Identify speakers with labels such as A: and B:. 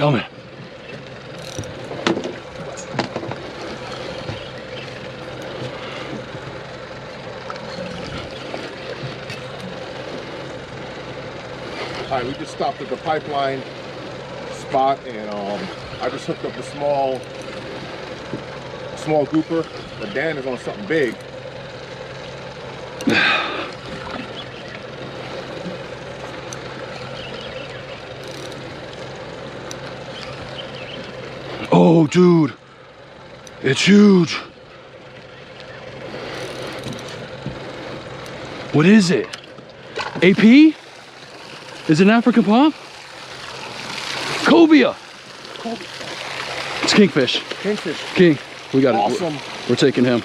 A: coming.
B: All right, we just stopped at the pipeline spot, and I just hooked up a small grouper, but Dan is on something big.
A: Oh, dude, it's huge. What is it? AP? Is it an African palm? Cobia. It's kingfish.
B: Kingfish.
A: King. We got it.
B: Awesome.
A: We're taking him.